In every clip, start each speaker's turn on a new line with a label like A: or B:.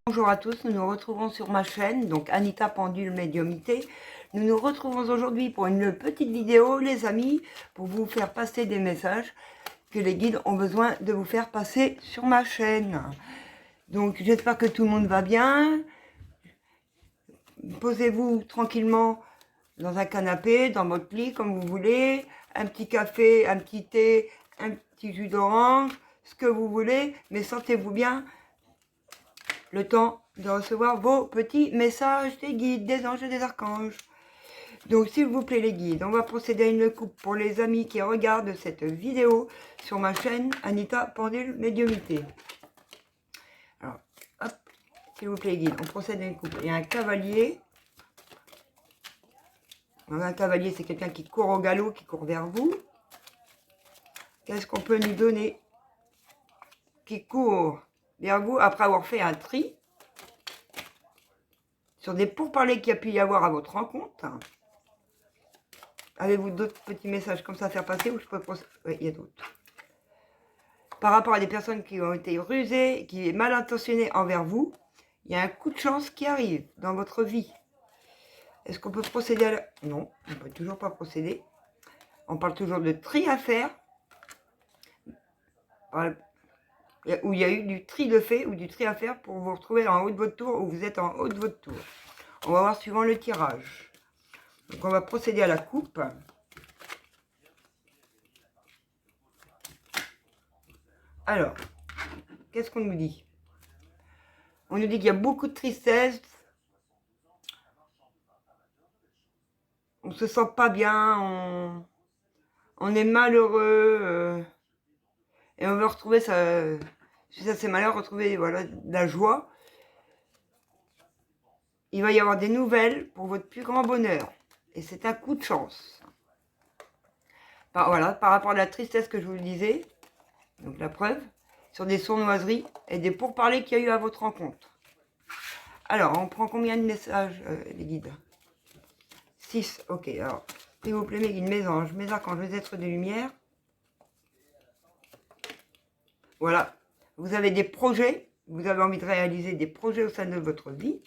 A: Bonjour à tous, nous nous retrouvons sur ma chaîne, donc Anita Pendule Médiumité. Nous nous retrouvons aujourd'hui pour une petite vidéo, les amis, pour vous faire passer des messages que les guides ont besoin de vous faire passer sur ma chaîne. Donc j'espère que tout le monde va bien. Posez-vous tranquillement dans un canapé, dans votre lit, comme vous voulez. Un petit café, un petit thé, un petit jus d'orange, ce que vous voulez, mais sentez-vous bien le temps de recevoir vos petits messages des guides, des anges et des archanges. Donc s'il vous plaît les guides, on va procéder à une coupe pour les amis qui regardent cette vidéo sur ma chaîne Anita Pendule Médiumité. Alors, hop, s'il vous plaît les guides, on procède à une coupe. Il y a un cavalier. Donc, un cavalier, c'est quelqu'un qui court au galop, qui court vers vous. Qu'est-ce qu'on peut nous donner? Qui court vers vous après avoir fait un tri sur des pourparlers qu'il y a pu y avoir à votre rencontre. Avez-vous d'autres petits messages comme ça à faire passer ou je peux procéder? Oui, il y a d'autres. Par rapport à des personnes qui ont été rusées, qui sont mal intentionnées envers vous, il y a un coup de chance qui arrive dans votre vie. Est-ce qu'on peut procéder à la... Non, on ne peut toujours pas procéder. On parle toujours de tri à faire. Où il y a eu du tri de fait ou du tri à faire pour vous retrouver en haut de votre tour ou vous êtes en haut de votre tour. On va voir suivant le tirage. Donc on va procéder à la coupe. Alors, qu'est-ce qu'on nous dit? On nous dit qu'il y a beaucoup de tristesse. On se sent pas bien. On est malheureux. Et on veut retrouver ça. Si ça c'est malheur, retrouver voilà, de la joie. Il va y avoir des nouvelles pour votre plus grand bonheur. Et c'est un coup de chance. Voilà, par rapport à la tristesse que je vous le disais, donc la preuve, sur des sournoiseries et des pourparlers qu'il y a eu à votre rencontre. Alors, on prend combien de messages, les guides? 6, ok. Alors, s'il vous plaît, mes guides, mes anges, mes archanges, mes êtres de lumière. Voilà, vous avez des projets, vous avez envie de réaliser des projets au sein de votre vie.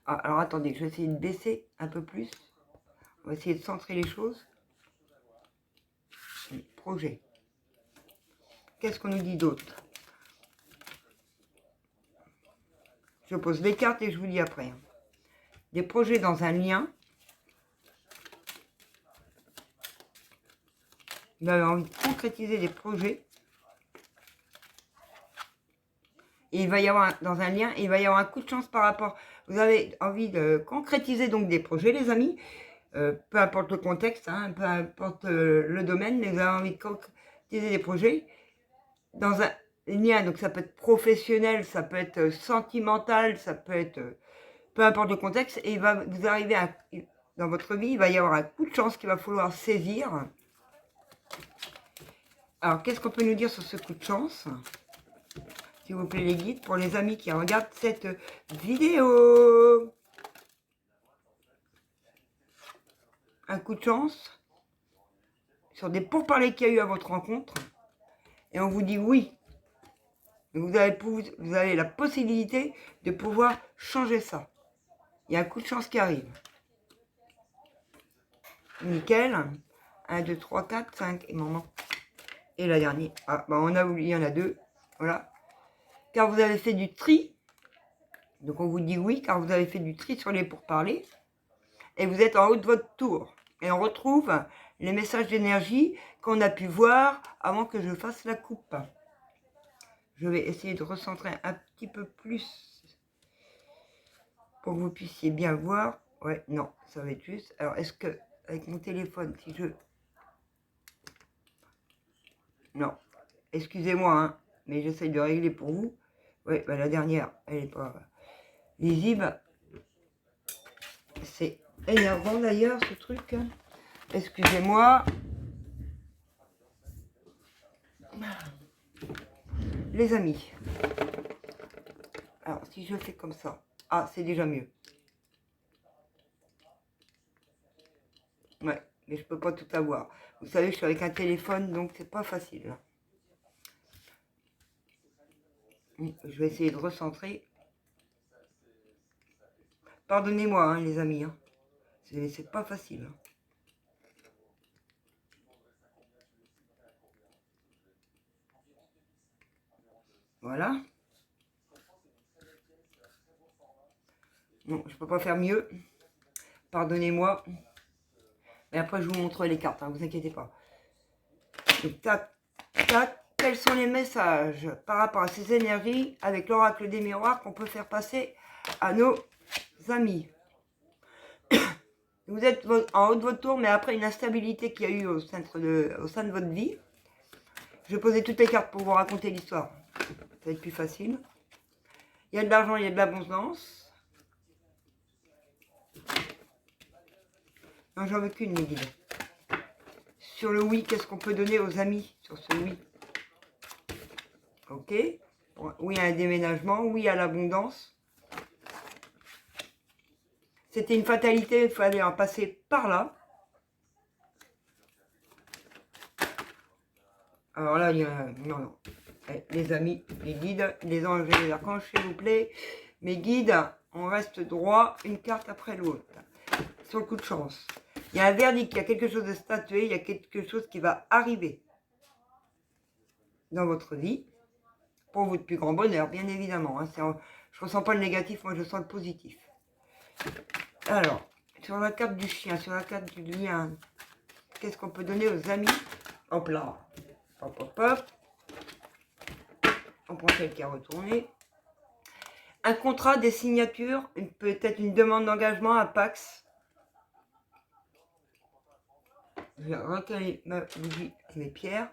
A: Ah, alors, attendez, je vais essayer de baisser un peu plus. On va essayer de centrer les choses. Projet. Qu'est-ce qu'on nous dit d'autre? Je pose les cartes et je vous dis après. Des projets dans un lien. Vous avez envie de concrétiser des projets. Et il va y avoir, dans un lien, il va y avoir un coup de chance par rapport... Vous avez envie de concrétiser donc des projets, les amis. Peu importe le contexte, hein, peu importe le domaine, mais vous avez envie de concrétiser des projets. Dans un lien, donc ça peut être professionnel, ça peut être sentimental, ça peut être... peu importe le contexte, et il va vous arriver dans votre vie, il va y avoir un coup de chance qu'il va falloir saisir. Alors, qu'est-ce qu'on peut nous dire sur ce coup de chance? S'il vous plaît, les guides, pour les amis qui regardent cette vidéo. Un coup de chance sur des pourparlers qu'il y a eu à votre rencontre. Et on vous dit oui. Vous avez la possibilité de pouvoir changer ça. Il y a un coup de chance qui arrive. Nickel. 1, 2, 3, 4, 5. Et maman. Et la dernière. Ah, bah on a oublié, il y en a 2. Voilà. Car vous avez fait du tri. Donc on vous dit oui, car vous avez fait du tri sur les pourparlers. Et vous êtes en haut de votre tour. Et on retrouve les messages d'énergie qu'on a pu voir avant que je fasse la coupe. Je vais essayer de recentrer un petit peu plus pour que vous puissiez bien voir. Ouais, non, ça va être juste. Alors, est-ce que, avec mon téléphone, si je... Non, excusez-moi, hein, mais j'essaye de régler pour vous. Oui, bah, la dernière, elle n'est pas visible. C'est énervant d'ailleurs, ce truc. Excusez-moi. Les amis. Alors, si je fais comme ça. Ah, c'est déjà mieux. Ouais, mais je peux pas tout avoir. Vous savez, je suis avec un téléphone, donc c'est pas facile. Je vais essayer de recentrer. Pardonnez-moi, hein, les amis. Hein. C'est pas facile. Voilà. Bon, je peux pas faire mieux. Pardonnez-moi. Mais après, je vous montre les cartes, hein, vous inquiétez pas. Donc, tac, tac. Quels sont les messages par rapport à ces énergies avec l'oracle des miroirs qu'on peut faire passer à nos amis? Vous êtes en haut de votre tour, mais après une instabilité qu'il y a eu au sein de votre vie. Je vais poser toutes les cartes pour vous raconter l'histoire. Ça va être plus facile. Il y a de l'argent, il y a de l'abondance. Non, j'en veux qu'une, mes guides. Sur le oui, qu'est-ce qu'on peut donner aux amis sur ce oui? Ok. Oui à un déménagement, oui à l'abondance. C'était une fatalité, il fallait en passer par là. Alors là, il y a... Non, non. Les amis, les guides, les anges et les archanges, s'il vous plaît. Mes guides, on reste droit, une carte après l'autre. Sur le coup de chance. Il y a un verdict, il y a quelque chose de statué, il y a quelque chose qui va arriver dans votre vie. Pour votre plus grand bonheur, bien évidemment. Hein. Je ne ressens pas le négatif, moi je sens le positif. Alors, sur la carte du chien, sur la carte du lien, qu'est-ce qu'on peut donner aux amis? Hop là. Hop, hop, hop. On prend celle qui a retourné. Un contrat, des signatures, peut-être une demande d'engagement à Pax. Je vais retirer ma bougie et mes pierres.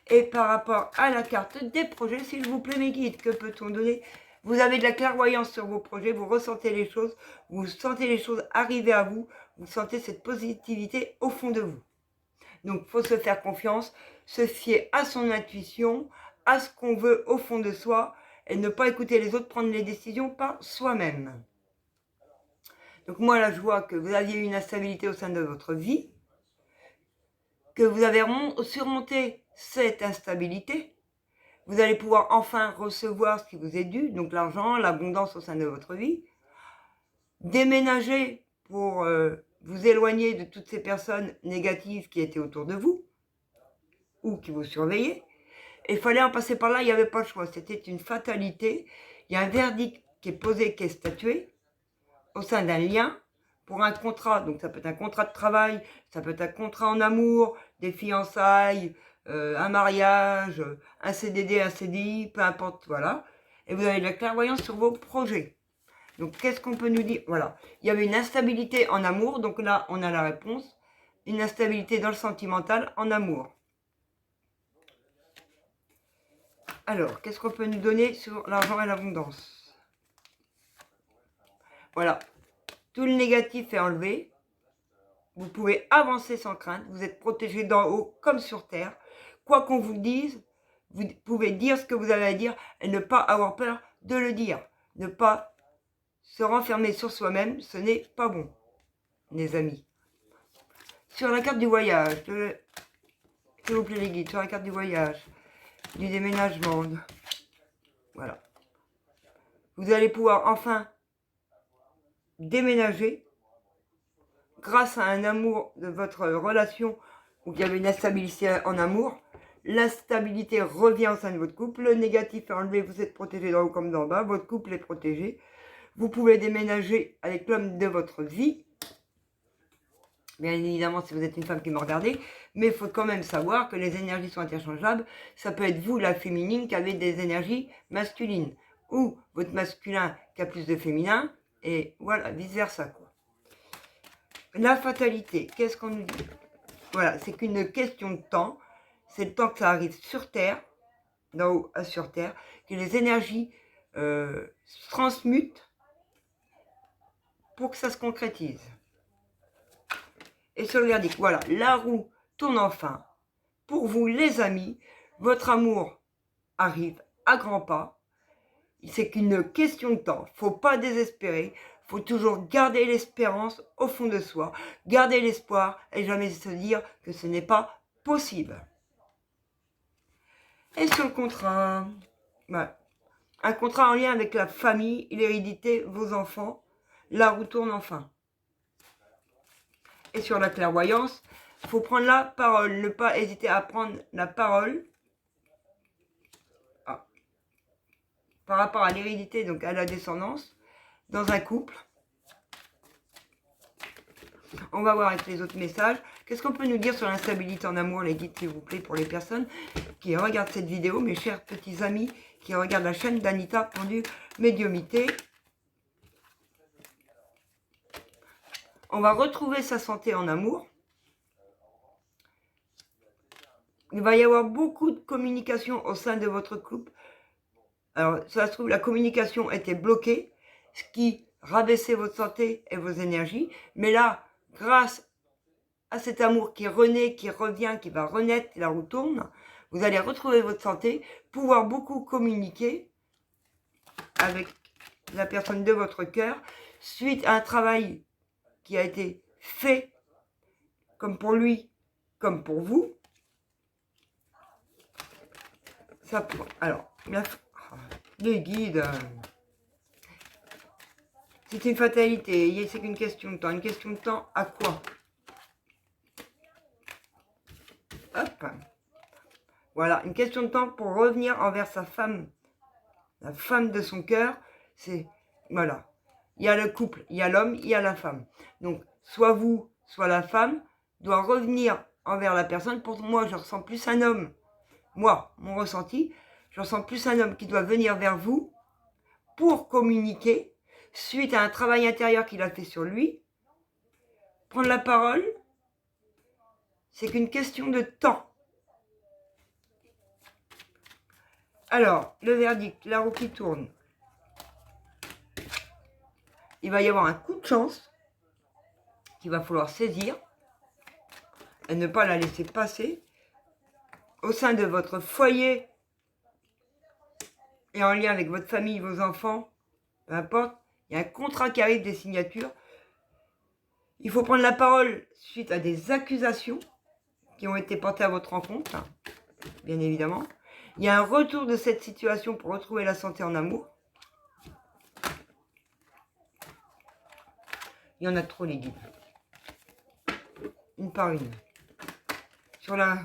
A: Et par rapport à la carte des projets, s'il vous plaît mes guides, que peut-on donner? Vous avez de la clairvoyance sur vos projets, vous ressentez les choses, vous sentez les choses arriver à vous, vous sentez cette positivité au fond de vous. Donc il faut se faire confiance, se fier à son intuition, à ce qu'on veut au fond de soi, et ne pas écouter les autres, prendre les décisions par soi-même. Donc moi là je vois que vous aviez une instabilité au sein de votre vie, que vous avez surmonté cette instabilité, vous allez pouvoir enfin recevoir ce qui vous est dû, donc l'argent, l'abondance au sein de votre vie. Déménager pour vous éloigner de toutes ces personnes négatives qui étaient autour de vous ou qui vous surveillaient. Et il fallait en passer par là, il n'y avait pas le choix. C'était une fatalité. Il y a un verdict qui est posé, qui est statué au sein d'un lien pour un contrat. Donc ça peut être un contrat de travail, ça peut être un contrat en amour, des fiançailles, un mariage, un CDD, un CDI, peu importe, voilà. Et vous avez de la clairvoyance sur vos projets. Donc, qu'est-ce qu'on peut nous dire? Voilà. Il y avait une instabilité en amour, donc là, on a la réponse. Une instabilité dans le sentimental en amour. Alors, qu'est-ce qu'on peut nous donner sur l'argent et l'abondance? Voilà. Tout le négatif est enlevé. Vous pouvez avancer sans crainte. Vous êtes protégé d'en haut comme sur terre. Quoi qu'on vous dise, vous pouvez dire ce que vous avez à dire et ne pas avoir peur de le dire. Ne pas se renfermer sur soi-même, ce n'est pas bon, les amis. Sur la carte du voyage, s'il vous plaît les guides, sur la carte du voyage, du déménagement, voilà. Vous allez pouvoir enfin déménager grâce à un amour de votre relation où il y avait une instabilité en amour. L'instabilité revient au sein de votre couple, le négatif est enlevé, vous êtes protégé d'en haut comme d'en bas, votre couple est protégé. Vous pouvez déménager avec l'homme de votre vie. Bien évidemment, si vous êtes une femme qui me regardez, mais il faut quand même savoir que les énergies sont interchangeables. Ça peut être vous, la féminine, qui avez des énergies masculines, ou votre masculin qui a plus de féminin, et voilà, vice-versa, quoi. La fatalité, qu'est-ce qu'on nous dit? Voilà, c'est qu'une question de temps. C'est le temps que ça arrive sur Terre, d'en haut à sur Terre, que les énergies se transmutent pour que ça se concrétise. Et sur le verdict, voilà, la roue tourne enfin. Pour vous, les amis, votre amour arrive à grands pas. C'est qu'une question de temps. Faut pas désespérer. Faut toujours garder l'espérance au fond de soi. Garder l'espoir et jamais se dire que ce n'est pas possible. Et sur le contrat, voilà. Un contrat en lien avec la famille, l'hérédité, vos enfants. La roue tourne enfin. Et sur la clairvoyance, il faut prendre la parole. Ne pas hésiter à prendre la parole. Ah. Par rapport à l'hérédité, donc à la descendance, dans un couple. On va voir avec les autres messages. Qu'est-ce qu'on peut nous dire sur l'instabilité en amour, les guides, s'il vous plaît, pour les personnes qui regardent cette vidéo, mes chers petits amis qui regardent la chaîne d'Anita Pendule Médiumité. On va retrouver sa santé en amour. Il va y avoir beaucoup de communication au sein de votre couple. Alors, ça se trouve, la communication était bloquée, ce qui rabaissait votre santé et vos énergies. Mais là, grâce à cet amour qui renaît, qui revient, qui va renaître, la roue tourne, vous allez retrouver votre santé, pouvoir beaucoup communiquer avec la personne de votre cœur, suite à un travail qui a été fait, comme pour lui, comme pour vous. Ça, alors, les guides, c'est une fatalité, c'est qu'une question de temps. Une question de temps à quoi? Hop. Voilà, une question de temps pour revenir envers sa femme, la femme de son cœur. C'est, voilà, il y a le couple, il y a l'homme, il y a la femme. Donc, soit vous, soit la femme doit revenir envers la personne. Pour moi, je ressens plus un homme. Moi, mon ressenti, je ressens plus un homme qui doit venir vers vous pour communiquer suite à un travail intérieur qu'il a fait sur lui. Prendre la parole, c'est qu'une question de temps. Alors, le verdict, la roue qui tourne. Il va y avoir un coup de chance qu'il va falloir saisir et ne pas la laisser passer. Au sein de votre foyer et en lien avec votre famille, vos enfants, peu importe, il y a un contrat qui arrive, des signatures. Il faut prendre la parole suite à des accusations qui ont été portées à votre rencontre, bien évidemment. Il y a un retour de cette situation pour retrouver la santé en amour. Il y en a trop, les guides. Une par une. Sur la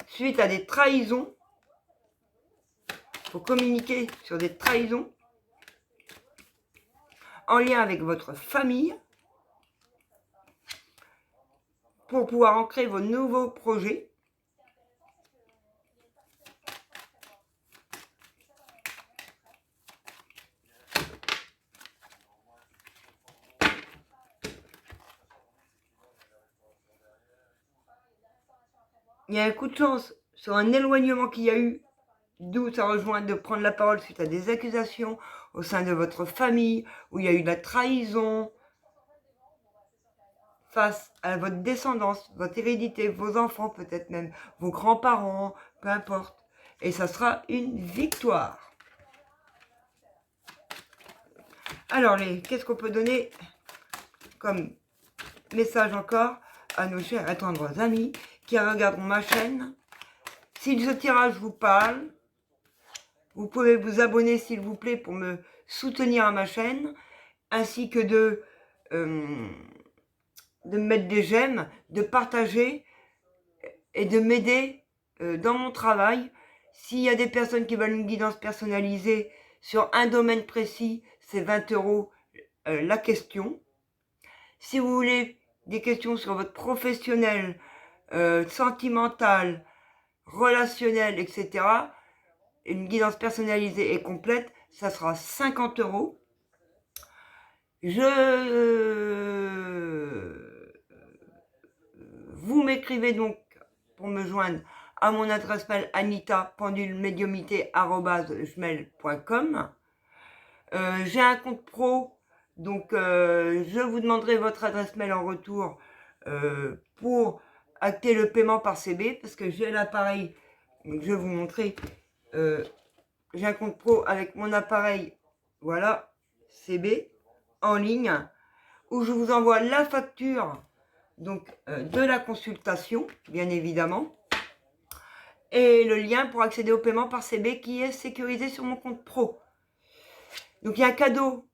A: suite à des trahisons, il faut communiquer sur des trahisons en lien avec votre famille pour pouvoir ancrer vos nouveaux projets. Il y a un coup de chance sur un éloignement qu'il y a eu, d'où ça rejoint de prendre la parole suite à des accusations au sein de votre famille, où il y a eu de la trahison face à votre descendance, votre hérédité, vos enfants, peut-être même vos grands-parents, peu importe. Et ça sera une victoire. Alors, qu'est-ce qu'on peut donner comme message encore à nos chers et tendres amis qui regarderont ma chaîne? Si ce tirage vous parle, vous pouvez vous abonner s'il vous plaît pour me soutenir à ma chaîne, ainsi que de mettre des j'aime, de partager et de m'aider dans mon travail. S'il y a des personnes qui veulent une guidance personnalisée sur un domaine précis, c'est 20 € la question. Si vous voulez des questions sur votre professionnel, sentimental, relationnel, etc., une guidance personnalisée et complète, ça sera 50 €. Vous m'écrivez donc pour me joindre à mon adresse mail anita.pendulemédiumité@gmail.com. J'ai un compte pro, donc je vous demanderai votre adresse mail en retour pour acter le paiement par CB, parce que j'ai l'appareil, je vais vous montrer, j'ai un compte pro avec mon appareil, voilà, CB, en ligne, où je vous envoie la facture donc de la consultation, bien évidemment, et le lien pour accéder au paiement par CB qui est sécurisé sur mon compte pro. Donc il y a un cadeau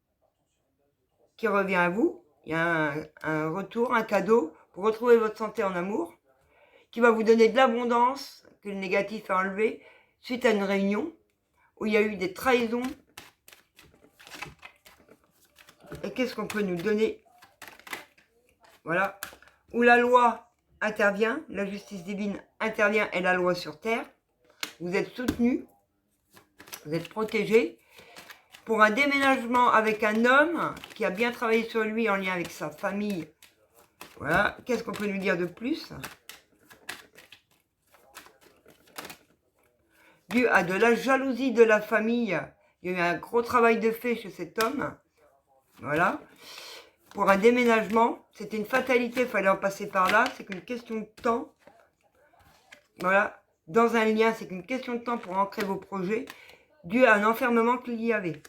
A: qui revient à vous. Il y a un retour, un cadeau pour retrouver votre santé en amour, qui va vous donner de l'abondance, que le négatif a enlevé, suite à une réunion où il y a eu des trahisons. Et qu'est-ce qu'on peut nous donner? Voilà. Où la loi intervient, la justice divine intervient et la loi sur terre. Vous êtes soutenu, vous êtes protégé. Pour un déménagement avec un homme qui a bien travaillé sur lui en lien avec sa famille. Voilà. Qu'est-ce qu'on peut nous dire de plus? Dû à de la jalousie de la famille, il y a eu un gros travail de fait chez cet homme. Voilà. Pour un déménagement, c'était une fatalité, il fallait en passer par là. C'est qu'une question de temps. Voilà. Dans un lien, c'est qu'une question de temps pour ancrer vos projets, dû à un enfermement qu'il y avait.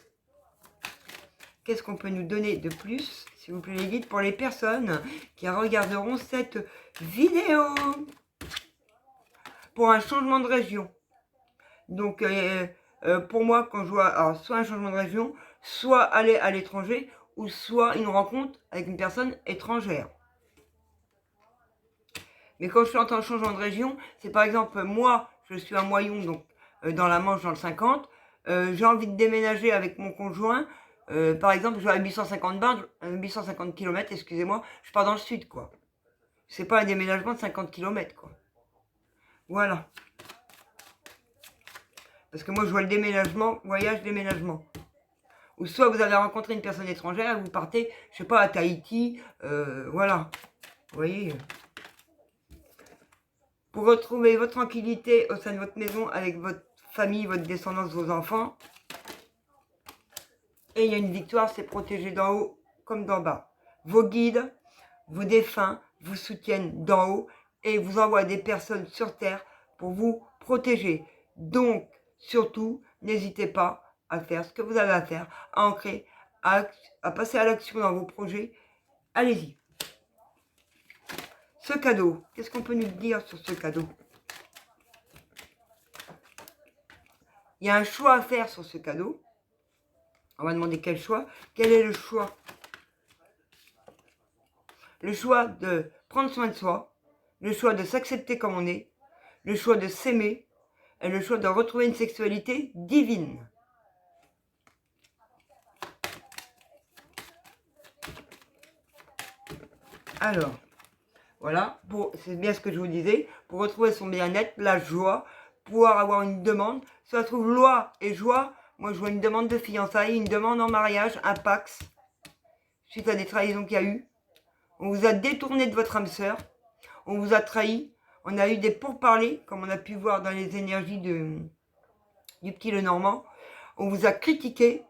A: Qu'est-ce qu'on peut nous donner de plus, s'il vous plaît, les guides, pour les personnes qui regarderont cette vidéo? Pour un changement de région. Donc, pour moi, quand je vois alors, soit un changement de région, soit aller à l'étranger, ou soit une rencontre avec une personne étrangère. Mais quand je entends changement de région, c'est par exemple, moi, je suis à Moyon, donc dans la Manche, dans le 50, j'ai envie de déménager avec mon conjoint, par exemple, je vais à 850 km, excusez-moi, je pars dans le sud, quoi. C'est pas un déménagement de 50 km, quoi. Voilà. Parce que moi, je vois le déménagement, voyage, déménagement. Ou soit vous avez rencontré une personne étrangère et vous partez, je sais pas, à Tahiti, voilà. Vous voyez. Pour retrouver votre tranquillité au sein de votre maison avec votre famille, votre descendance, vos enfants. Et il y a une victoire, c'est protégé d'en haut comme d'en bas. Vos guides, vos défunts vous soutiennent d'en haut et vous envoient des personnes sur terre pour vous protéger. Donc, surtout, n'hésitez pas à faire ce que vous avez à faire, à ancrer, à passer à l'action dans vos projets. Allez-y. Ce cadeau, qu'est-ce qu'on peut nous dire sur ce cadeau? Il y a un choix à faire sur ce cadeau. On va demander quel choix. Quel est le choix? Le choix de prendre soin de soi, le choix de s'accepter comme on est, le choix de s'aimer et le choix de retrouver une sexualité divine. Alors, voilà, c'est bien ce que je vous disais, pour retrouver son bien-être, la joie, pouvoir avoir une demande, soit trouve loi et joie. Moi, je vois une demande de fiançailles, une demande en mariage, un pax, suite à des trahisons qu'il y a eu. On vous a détourné de votre âme sœur, on vous a trahi, on a eu des pourparlers, comme on a pu voir dans les énergies du petit Lenormand. On vous a critiqué,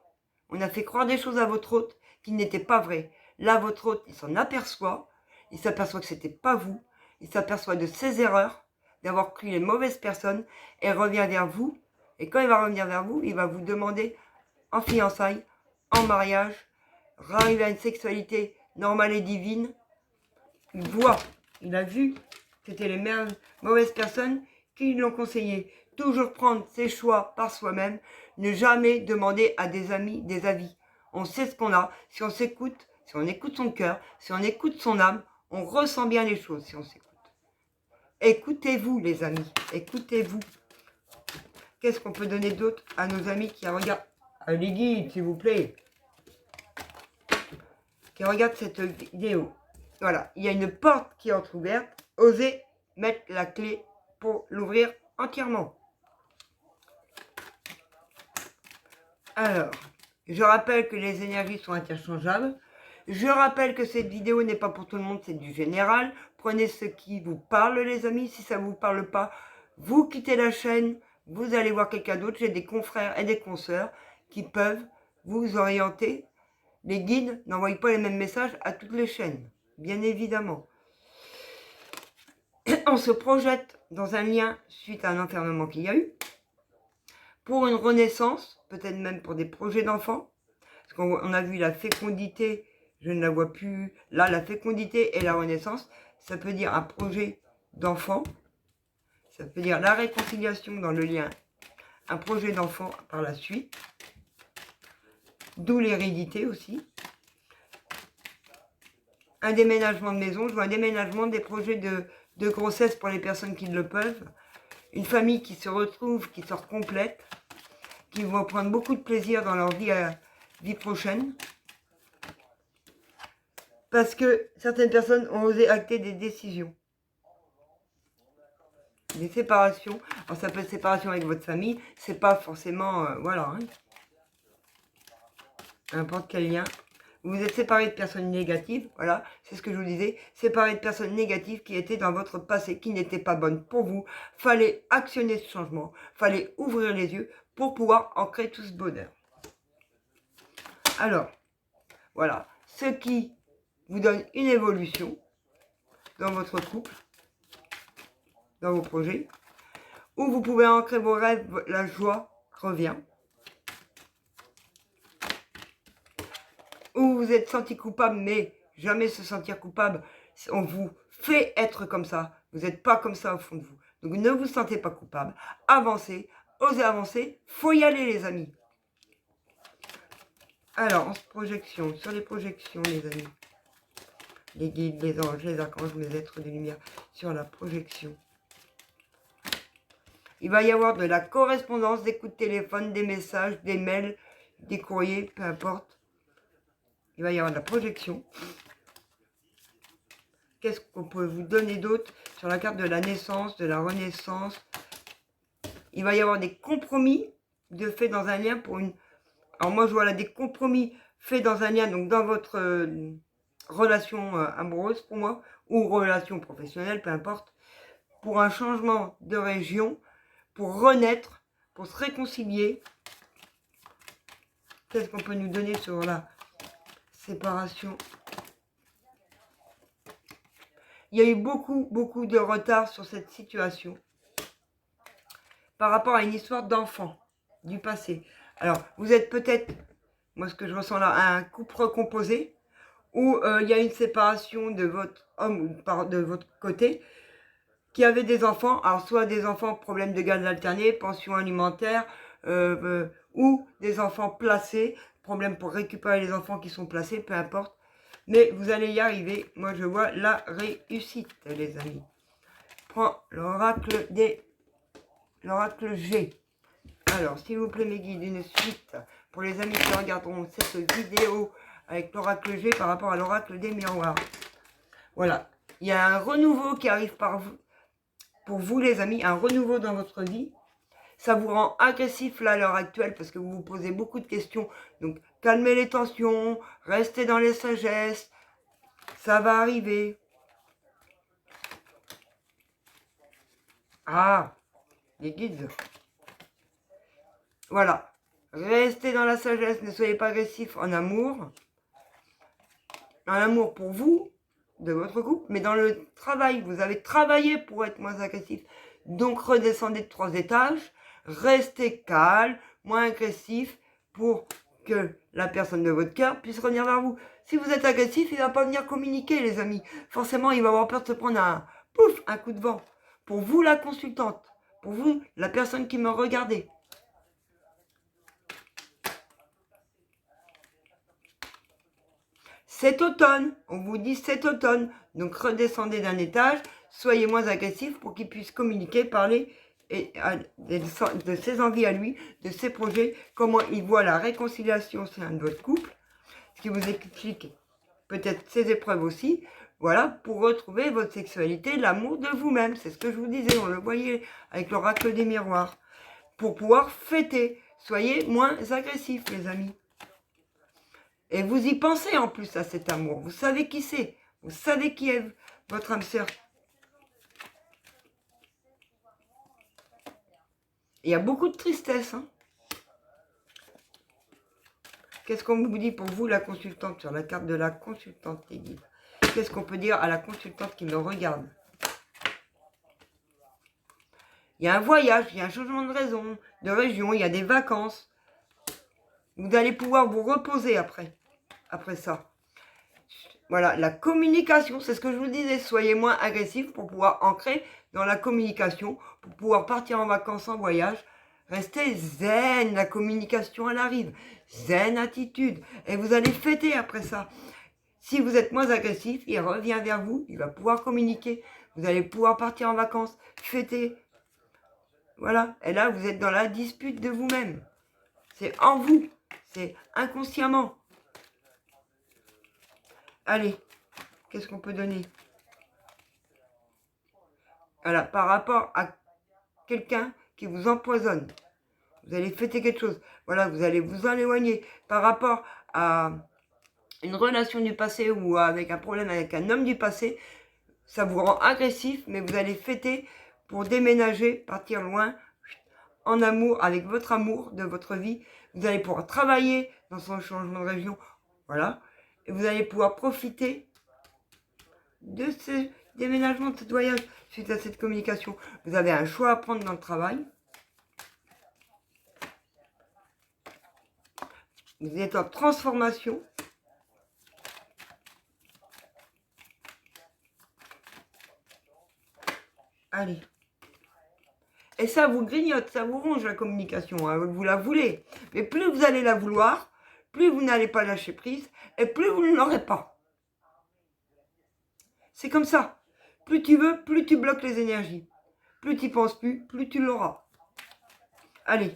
A: on a fait croire des choses à votre hôte qui n'étaient pas vraies. Là, votre hôte, il s'en aperçoit, il s'aperçoit que c'était pas vous, il s'aperçoit de ses erreurs, d'avoir cru les mauvaises personnes, et revient vers vous. Et quand il va revenir vers vous, il va vous demander en fiançailles, en mariage, arriver à une sexualité normale et divine. Il voit, il a vu, c'était les mauvaises personnes qui l'ont conseillé. Toujours prendre ses choix par soi-même, ne jamais demander à des amis des avis. On sait ce qu'on a, si on s'écoute, si on écoute son cœur, si on écoute son âme, on ressent bien les choses si on s'écoute. Écoutez-vous les amis, écoutez-vous. Qu'est-ce qu'on peut donner d'autre à nos amis qui regardent, à les guides s'il vous plaît, qui regardent cette vidéo? Voilà, il y a une porte qui est entrouverte, osez mettre la clé pour l'ouvrir entièrement. Alors, je rappelle que les énergies sont interchangeables. Je rappelle que cette vidéo n'est pas pour tout le monde, c'est du général. Prenez ce qui vous parle, les amis. Si ça ne vous parle pas, vous quittez la chaîne. Vous allez voir quelqu'un d'autre. J'ai des confrères et des consoeurs qui peuvent vous orienter. Les guides n'envoient pas les mêmes messages à toutes les chaînes, bien évidemment. On se projette dans un lien suite à un enfermement qu'il y a eu. Pour une renaissance, peut-être même pour des projets d'enfants. Parce qu'on a vu la fécondité, je ne la vois plus. Là, la fécondité et la renaissance, ça peut dire un projet d'enfant. Ça peut dire la réconciliation dans le lien, un projet d'enfant par la suite. d'où l'hérédité aussi. Un déménagement de maison, je vois un déménagement, des projets de grossesse pour les personnes qui le peuvent. Une famille qui se retrouve, qui se complète, qui vont prendre beaucoup de plaisir dans leur vie prochaine. Parce que certaines personnes ont osé acter des décisions. Des séparations. Alors ça peut être séparation avec votre famille, c'est pas forcément, voilà, hein. N'importe quel lien. Vous êtes séparé de personnes négatives, voilà, c'est ce que je vous disais, séparé de personnes négatives qui étaient dans votre passé, qui n'étaient pas bonnes pour vous. Fallait actionner ce changement, fallait ouvrir les yeux pour pouvoir ancrer tout ce bonheur. Alors, voilà, ce qui vous donne une évolution dans votre couple, dans vos projets, où vous pouvez ancrer vos rêves, la joie revient. Où vous êtes senti coupable, mais jamais se sentir coupable, on vous fait être comme ça. Vous n'êtes pas comme ça au fond de vous. Donc ne vous sentez pas coupable. Avancez, osez avancer, faut y aller les amis. Alors, en projection, sur les projections les amis, les guides, les anges, les archanges, les êtres de lumière, sur la projection. Il va y avoir de la correspondance, des coups de téléphone, des messages, des mails, des courriers, peu importe. Il va y avoir de la projection. Qu'est-ce qu'on peut vous donner d'autre sur la carte de la naissance, de la renaissance? Il va y avoir des compromis de faits dans un lien pour une... Alors moi je vois là des compromis faits dans un lien, donc dans votre relation amoureuse pour moi, ou relation professionnelle, peu importe, pour un changement de région, pour renaître, pour se réconcilier. Qu'est-ce qu'on peut nous donner sur la séparation? Il y a eu beaucoup de retard sur cette situation par rapport à une histoire d'enfant du passé. Alors, vous êtes peut-être, moi ce que je ressens là, un couple recomposé, où il y a une séparation de votre homme ou de votre côté, qui avait des enfants, alors soit des enfants problème de garde alternée, pension alimentaire, ou des enfants placés, problème pour récupérer les enfants qui sont placés, peu importe. Mais vous allez y arriver. Moi, je vois la réussite, les amis. Prends l'oracle G. Alors, s'il vous plaît, mes guides, une suite pour les amis qui regarderont cette vidéo avec l'oracle G par rapport à l'oracle des miroirs. Voilà. Il y a un renouveau qui arrive pour vous, les amis, un renouveau dans votre vie. Ça vous rend agressif là à l'heure actuelle parce que vous vous posez beaucoup de questions. Donc, calmez les tensions, restez dans les sagesses. Ça va arriver. Ah, les guides. Voilà. Restez dans la sagesse, ne soyez pas agressif en amour. En amour pour vous, de votre couple, mais dans le travail, vous avez travaillé pour être moins agressif. Donc, redescendez de 3 étages. Restez calme, moins agressif pour que la personne de votre cœur puisse revenir vers vous. Si vous êtes agressif, il ne va pas venir communiquer, les amis. Forcément, il va avoir peur de se prendre un coup de vent. Pour vous, la consultante. Pour vous, la personne qui me regardait. Cet automne, on vous dit cet automne. Donc, redescendez d'un étage. Soyez moins agressif pour qu'il puisse communiquer, parler de ses envies à lui, de ses projets, comment il voit la réconciliation au sein de votre couple, ce qui vous explique peut-être ses épreuves aussi, voilà, pour retrouver votre sexualité, l'amour de vous-même, c'est ce que je vous disais, on le voyait avec l'oracle des miroirs, pour pouvoir fêter, soyez moins agressifs les amis. Et vous y pensez en plus à cet amour, vous savez qui c'est, vous savez qui est votre âme sœur. Il y a beaucoup de tristesse. Hein. Qu'est-ce qu'on vous dit pour vous, la consultante, sur la carte de la consultante, les guides? Qu'est-ce qu'on peut dire à la consultante qui me regarde? Il y a un voyage, il y a un changement de région, il y a des vacances. Vous allez pouvoir vous reposer après ça. Voilà, la communication, c'est ce que je vous disais, soyez moins agressifs pour pouvoir ancrer dans la communication, pour pouvoir partir en vacances, en voyage, Restez zen, la communication elle arrive. Zen attitude. Et vous allez fêter après ça. Si vous êtes moins agressif, il revient vers vous, il va pouvoir communiquer. Vous allez pouvoir partir en vacances, fêter. Voilà. Et là, vous êtes dans la dispute de vous-même. C'est en vous. C'est inconsciemment. Allez, qu'est-ce qu'on peut donner? Voilà, par rapport à quelqu'un qui vous empoisonne. Vous allez fêter quelque chose. Voilà, vous allez vous en éloigner. Par rapport à une relation du passé ou avec un problème avec un homme du passé, ça vous rend agressif, mais vous allez fêter pour déménager, partir loin, en amour, avec votre amour de votre vie. Vous allez pouvoir travailler dans son changement de région. Voilà. Et vous allez pouvoir profiter de ce déménagement, de ce voyage, suite à cette communication. Vous avez un choix à prendre dans le travail. Vous êtes en transformation. Allez. Et ça vous grignote, ça vous ronge la communication, hein, vous la voulez. Mais plus vous allez la vouloir, plus vous n'allez pas lâcher prise, et plus vous ne l'aurez pas. C'est comme ça. Plus tu veux, plus tu bloques les énergies. Plus tu n'y penses plus tu l'auras. Allez.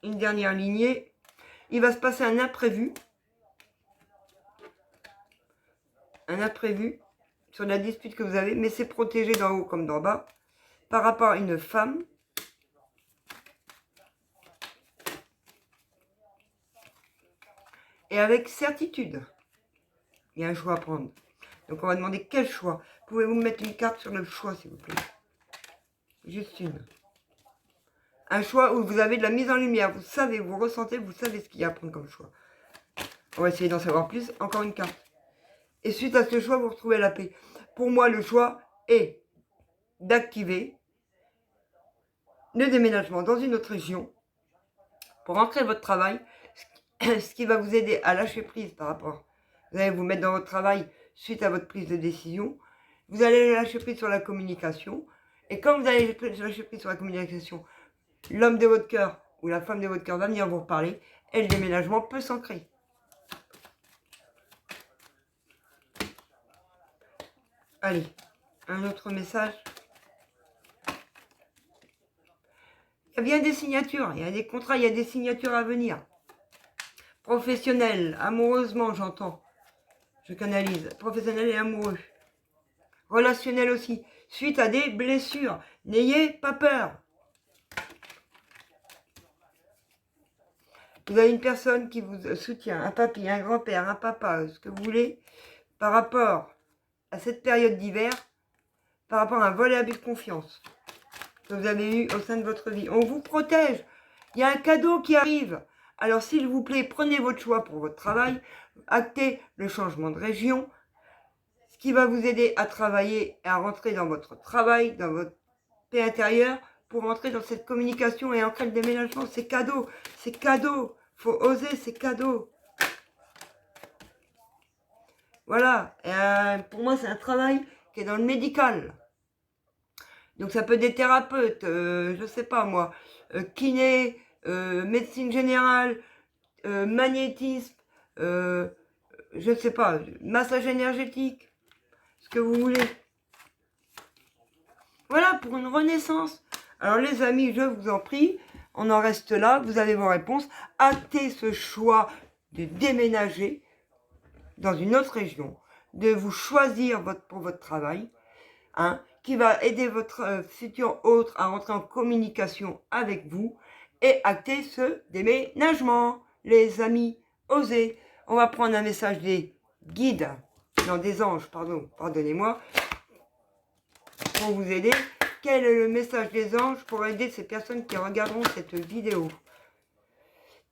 A: Une dernière lignée. Il va se passer un imprévu. Un imprévu sur la dispute que vous avez, mais c'est protégé d'en haut comme d'en bas. Par rapport à une femme. Et avec certitude. Il y a un choix à prendre. Donc on va demander quel choix. Pouvez-vous mettre une carte sur le choix, s'il vous plaît? Juste une. Un choix où vous avez de la mise en lumière. Vous savez, vous ressentez, vous savez ce qu'il y a à prendre comme choix. On va essayer d'en savoir plus. Encore une carte. Et suite à ce choix, vous retrouvez la paix. Pour moi, le choix est d'activer le déménagement dans une autre région pour rentrer votre travail, ce qui va vous aider à lâcher prise par rapport. Vous allez vous mettre dans votre travail suite à votre prise de décision. Vous allez lâcher prise sur la communication. Et quand vous allez lâcher prise sur la communication, l'homme de votre cœur ou la femme de votre cœur va venir vous reparler et le déménagement peut s'ancrer. Allez, un autre message. Il y a bien des signatures, il y a des contrats, il y a des signatures à venir. Professionnel, amoureusement, j'entends. Je canalise. Professionnel et amoureux. Relationnel aussi. Suite à des blessures. N'ayez pas peur. Vous avez une personne qui vous soutient, un papy, un grand-père, un papa, ce que vous voulez, par rapport à cette période d'hiver, par rapport à un vol et abus de confiance que vous avez eu au sein de votre vie. On vous protège. Il y a un cadeau qui arrive. Alors, s'il vous plaît, prenez votre choix pour votre travail, actez le changement de région, ce qui va vous aider à travailler et à rentrer dans votre travail, dans votre paix intérieure, pour rentrer dans cette communication et entrer le déménagement. C'est cadeau, c'est cadeau. Faut oser, c'est cadeau. Voilà. Et, pour moi, c'est un travail qui est dans le médical. Donc ça peut être des thérapeutes, je sais pas moi, kiné, médecine générale, magnétisme, je sais pas, massage énergétique, ce que vous voulez. Voilà, pour une renaissance. Alors les amis, je vous en prie, on en reste là, vous avez vos réponses. Actez ce choix de déménager dans une autre région, de vous choisir pour votre travail, hein, qui va aider votre futur autre à rentrer en communication avec vous et acter ce déménagement. Les amis, osez. On va prendre un message des guides, non des anges, pardonnez-moi, pour vous aider. Quel est le message des anges pour aider ces personnes qui regarderont cette vidéo?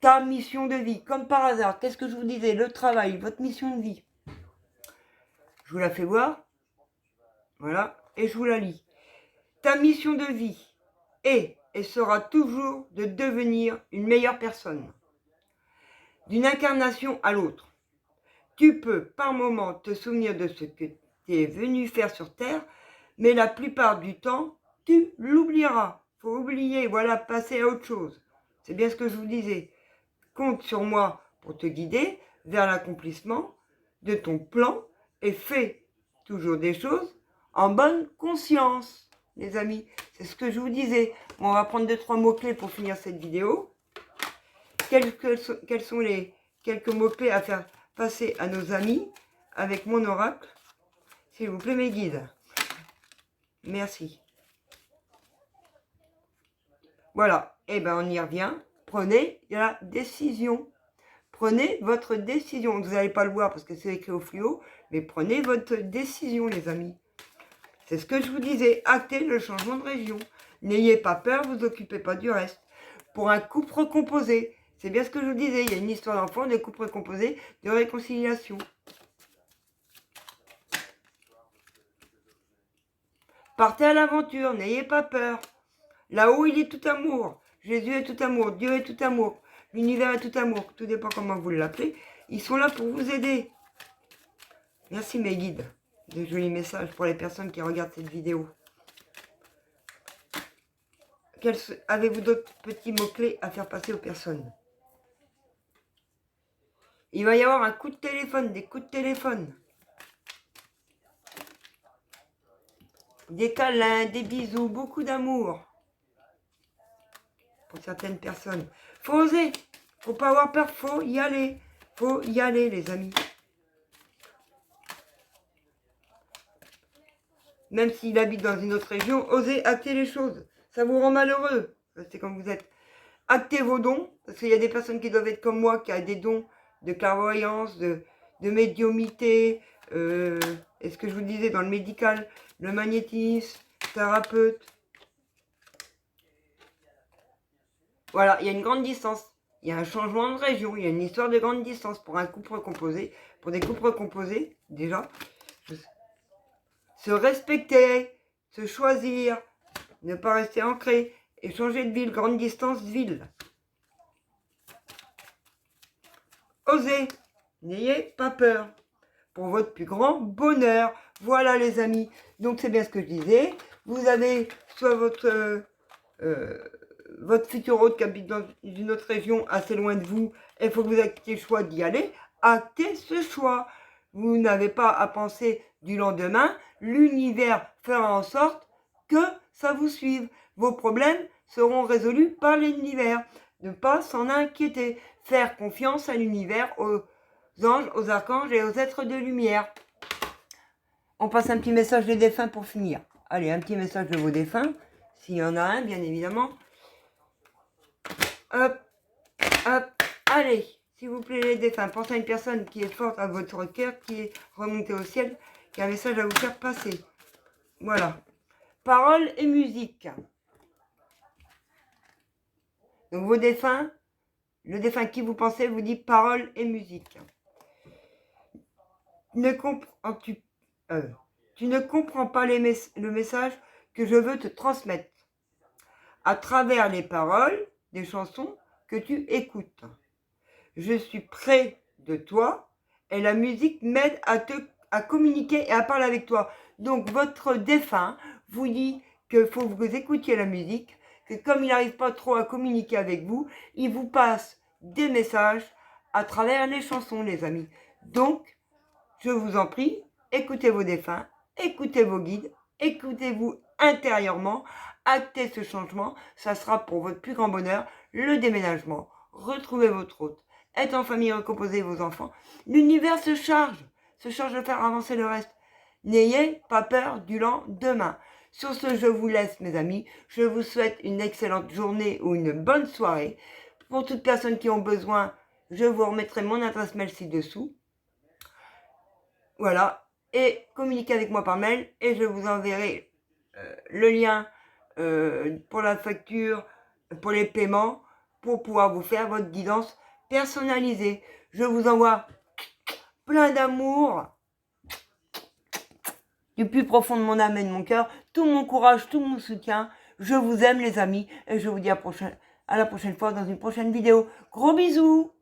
A: Ta mission de vie, comme par hasard, qu'est-ce que je vous disais? Le travail, votre mission de vie. Je vous la fais voir. Voilà. Et je vous la lis. Ta mission de vie est et sera toujours de devenir une meilleure personne. D'une incarnation à l'autre. Tu peux par moment te souvenir de ce que tu es venu faire sur Terre, mais la plupart du temps, tu l'oublieras. Faut oublier, voilà, passer à autre chose. C'est bien ce que je vous disais. Compte sur moi pour te guider vers l'accomplissement de ton plan et fais toujours des choses en bonne conscience, les amis. C'est ce que je vous disais. Bon, on va prendre 2-3 mots-clés pour finir cette vidéo. Quels sont les quelques mots-clés à faire passer à nos amis avec mon oracle? S'il vous plaît, mes guides. Merci. Voilà. Et ben, on y revient. Prenez la décision. Prenez votre décision. Vous n'allez pas le voir parce que c'est écrit au fluo, mais prenez votre décision, les amis. C'est ce que je vous disais. Actez le changement de région. N'ayez pas peur, vous occupez pas du reste. Pour un couple recomposé, c'est bien ce que je vous disais. Il y a une histoire d'enfant, de couple recomposé, de réconciliation. Partez à l'aventure, n'ayez pas peur. Là-haut, il est tout amour. Jésus est tout amour. Dieu est tout amour. L'univers est tout amour. Tout dépend comment vous l'appelez. Ils sont là pour vous aider. Merci mes guides. De jolis messages pour les personnes qui regardent cette vidéo. Avez-vous d'autres petits mots-clés à faire passer aux personnes? Il va y avoir un coup de téléphone, des coups de téléphone. Des câlins, des bisous, beaucoup d'amour. Pour certaines personnes. Faut oser. Faut pas avoir peur, faut y aller. Faut y aller, les amis. Même s'il habite dans une autre région, osez acter les choses. Ça vous rend malheureux. Restez comme vous êtes. Actez vos dons. Parce qu'il y a des personnes qui doivent être comme moi, qui ont des dons de clairvoyance, de médiumité. Est-ce que je vous disais dans le médical, le magnétisme, thérapeute. Voilà, il y a une grande distance. Il y a un changement de région. Il y a une histoire de grande distance pour un couple recomposé. Pour des couples recomposés, déjà. Se respecter, se choisir, ne pas rester ancré et changer de ville, grande distance, ville. Osez, n'ayez pas peur. Pour votre plus grand bonheur. Voilà les amis. Donc c'est bien ce que je disais. Vous avez soit votre futur hôte qui habite dans une autre région assez loin de vous. Il faut que vous actiez le choix d'y aller. Actez ce choix. Vous n'avez pas à penser du lendemain. L'univers fera en sorte que ça vous suive. Vos problèmes seront résolus par l'univers. Ne pas s'en inquiéter. Faire confiance à l'univers, aux anges, aux archanges et aux êtres de lumière. On passe un petit message des défunts pour finir. Allez, un petit message de vos défunts. S'il y en a un, bien évidemment. Hop, hop, allez. S'il vous plaît, les défunts, pensez à une personne qui est forte à votre cœur, qui est remontée au ciel, qui a un message à vous faire passer. Voilà. Paroles et musique. Donc vos défunts, le défunt qui vous pensez vous dit paroles et musique. Tu ne comprends pas le message que je veux te transmettre à travers les paroles des chansons que tu écoutes. Je suis près de toi et la musique m'aide à communiquer et à parler avec toi. Donc votre défunt vous dit qu'il faut que vous écoutiez la musique, que comme il n'arrive pas trop à communiquer avec vous, il vous passe des messages à travers les chansons, les amis. Donc, je vous en prie, écoutez vos défunts, écoutez vos guides, écoutez-vous intérieurement, actez ce changement, ça sera pour votre plus grand bonheur, le déménagement, retrouvez votre hôte, être en famille recomposée vos enfants. L'univers se charge de faire avancer le reste. N'ayez pas peur du lendemain. Sur ce, je vous laisse, mes amis. Je vous souhaite une excellente journée ou une bonne soirée. Pour toutes personnes qui ont besoin, je vous remettrai mon adresse mail ci-dessous. Voilà. Et communiquez avec moi par mail et je vous enverrai le lien pour la facture, pour les paiements, pour pouvoir vous faire votre guidance personnalisée. Je vous envoie plein d'amour du plus profond de mon âme et de mon cœur, tout mon courage, tout mon soutien. Je vous aime les amis et je vous dis à la prochaine fois dans une prochaine vidéo. Gros bisous!